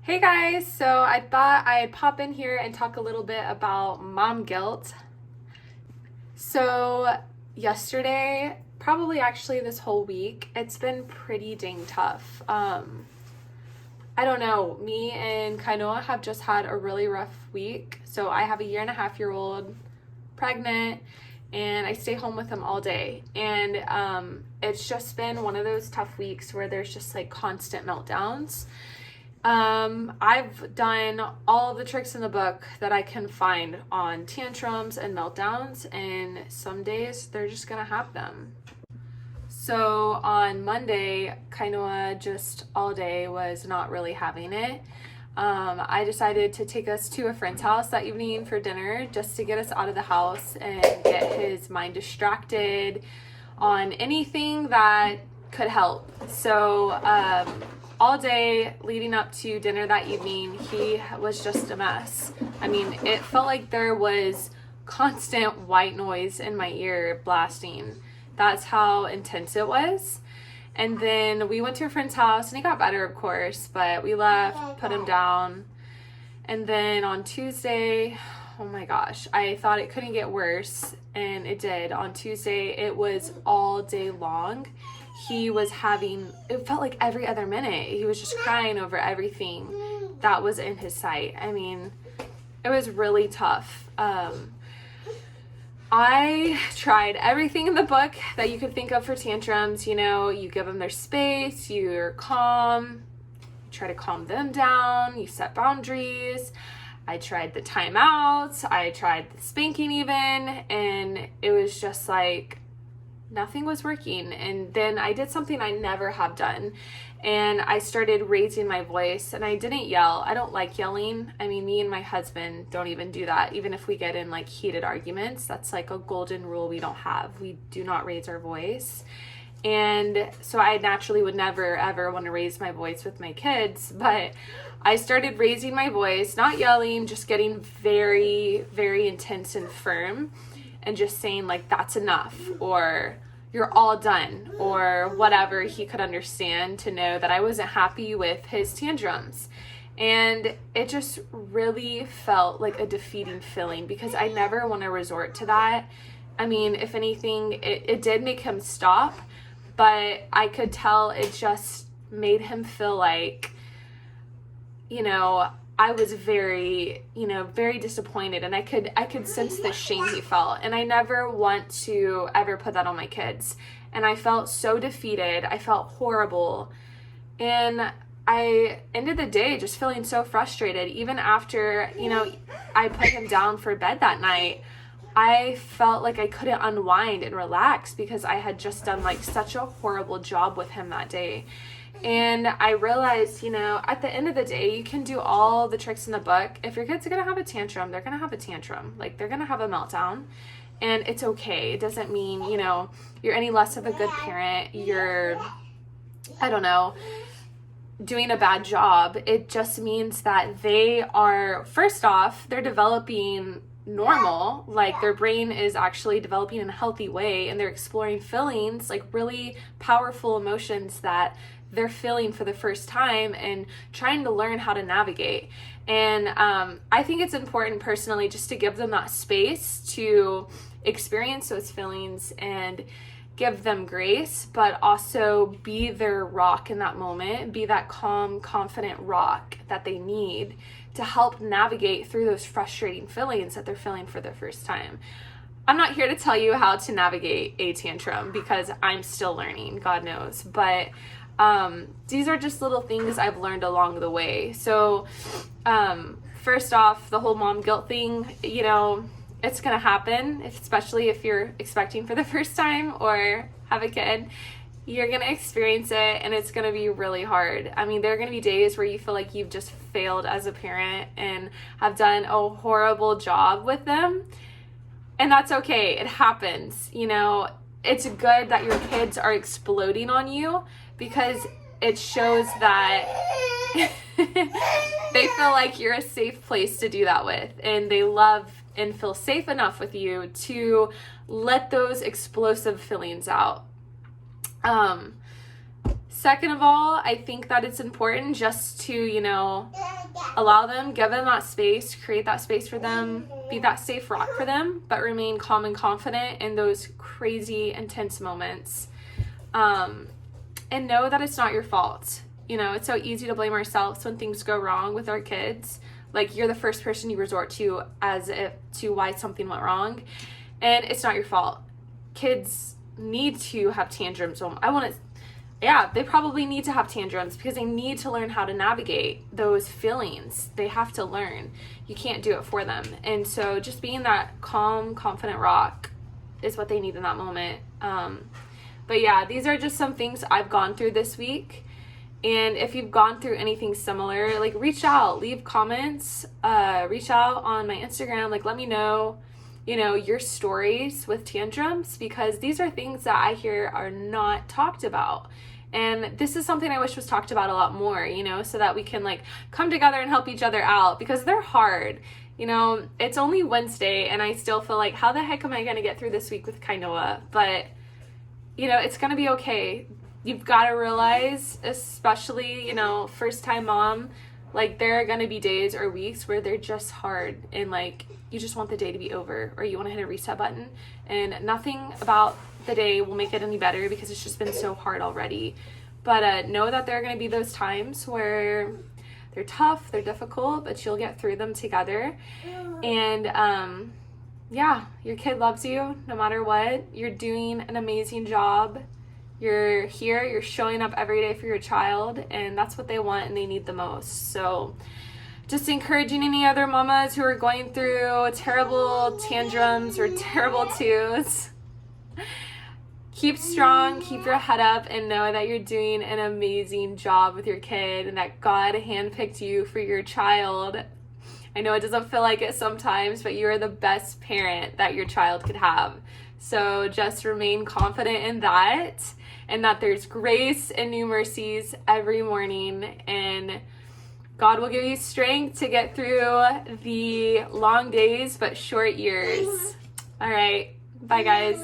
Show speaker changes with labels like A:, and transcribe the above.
A: Hey guys, so I thought I'd pop in here and talk a little bit about mom guilt. So, yesterday, probably actually this whole week, it's been pretty dang tough. I don't know, me and Kainoa have just had a really rough week. So, I have a 1.5-year-old pregnant, and I stay home with him all day. And it's just been one of those tough weeks where there's just like constant meltdowns. I've done all of the tricks in the book that I can find on tantrums and meltdowns, and some days they're just gonna have them. So on Monday, Kainoa just all day was not really having it. I decided to take us to a friend's house that evening for dinner just to get us out of the house and get his mind distracted on anything that could help. So, all day leading up to dinner that evening, he was just a mess. I mean, it felt like there was constant white noise in my ear blasting. That's how intense it was. And then we went to a friend's house, and he got better, of course, but we left, put him down. And then on Tuesday, oh my gosh, I thought it couldn't get worse, and it did. On Tuesday, it was all day long. He was having, it felt like every other minute, he was just crying over everything that was in his sight. I mean, it was really tough. I tried everything in the book that you could think of for tantrums. You know, you give them their space, you're calm, you try to calm them down, you set boundaries. I tried the timeouts, I tried the spanking even, and it was just like, nothing was working. And then I did something I never have done, and I started raising my voice, and I didn't yell. I don't like yelling. I mean, me and my husband don't even do that. Even if we get in like heated arguments, that's like a golden rule we don't have. We do not raise our voice. And so I naturally would never ever want to raise my voice with my kids, but I started raising my voice, not yelling, just getting very, very intense and firm, and just saying like, that's enough, or you're all done, or whatever he could understand to know that I wasn't happy with his tantrums. And it just really felt like a defeating feeling, because I never want to resort to that. I mean, if anything, it did make him stop, but I could tell it just made him feel like, I was very, very disappointed, and I could sense the shame he felt, and I never want to ever put that on my kids. And I felt so defeated. I felt horrible. And I ended the day just feeling so frustrated. Even after, I put him down for bed that night, I felt like I couldn't unwind and relax because I had just done like such a horrible job with him that day. And I realized, at the end of the day, you can do all the tricks in the book. If your kids are going to have a tantrum, they're going to have a tantrum. Like, they're going to have a meltdown. And it's okay. It doesn't mean, you're any less of a good parent. You're, I don't know, doing a bad job. It just means that they are, first off, they're developing normal, like their brain is actually developing in a healthy way, and they're exploring feelings, like really powerful emotions that they're feeling for the first time and trying to learn how to navigate. And I think it's important personally just to give them that space to experience those feelings and give them grace, but also be their rock in that moment, be that calm, confident rock that they need to help navigate through those frustrating feelings that they're feeling for the first time. I'm not here to tell you how to navigate a tantrum because I'm still learning, God knows, but these are just little things I've learned along the way. So first off, the whole mom guilt thing, it's gonna happen, especially if you're expecting for the first time or have a kid. You're gonna experience it, and it's gonna be really hard. I mean, there are gonna be days where you feel like you've just failed as a parent and have done a horrible job with them, and that's okay. It happens. It's good that your kids are exploding on you, because it shows that they feel like you're a safe place to do that with, and they love and feel safe enough with you to let those explosive feelings out. Second of all, I think that it's important just to, you know, allow them, give them that space, create that space for them, be that safe rock for them, but remain calm and confident in those crazy, intense moments. And know that it's not your fault. You know, it's so easy to blame ourselves when things go wrong with our kids. Like, you're the first person you resort to as if to why something went wrong. And it's not your fault. Kids need to have tantrums. They probably need to have tantrums because they need to learn how to navigate those feelings. They have to learn. You can't do it for them. And so just being that calm, confident rock is what they need in that moment. But yeah, these are just some things I've gone through this week. And if you've gone through anything similar, like, reach out, leave comments, reach out on my Instagram, like, let me know, you know, your stories with tantrums, because these are things that I hear are not talked about. And this is something I wish was talked about a lot more, you know, so that we can, like, come together and help each other out, because they're hard. You know, it's only Wednesday and I still feel like, how the heck am I going to get through this week with Kainoa? But, you know, it's going to be okay. You've got to realize, especially, you know, first time mom, like, there are going to be days or weeks where they're just hard and, like, you just want the day to be over, or you want to hit a reset button, and nothing about the day will make it any better because it's just been so hard already. But know that there are going to be those times where they're tough, they're difficult, but you'll get through them together. And yeah, your kid loves you no matter what. You're doing an amazing job. You're here, you're showing up every day for your child, and that's what they want and they need the most. So just encouraging any other mamas who are going through terrible tantrums or terrible twos, keep strong, keep your head up, and know that you're doing an amazing job with your kid and that God handpicked you for your child. I know it doesn't feel like it sometimes, but you are the best parent that your child could have. So just remain confident in that, and that there's grace and new mercies every morning, and God will give you strength to get through the long days but short years. All right. Bye, guys.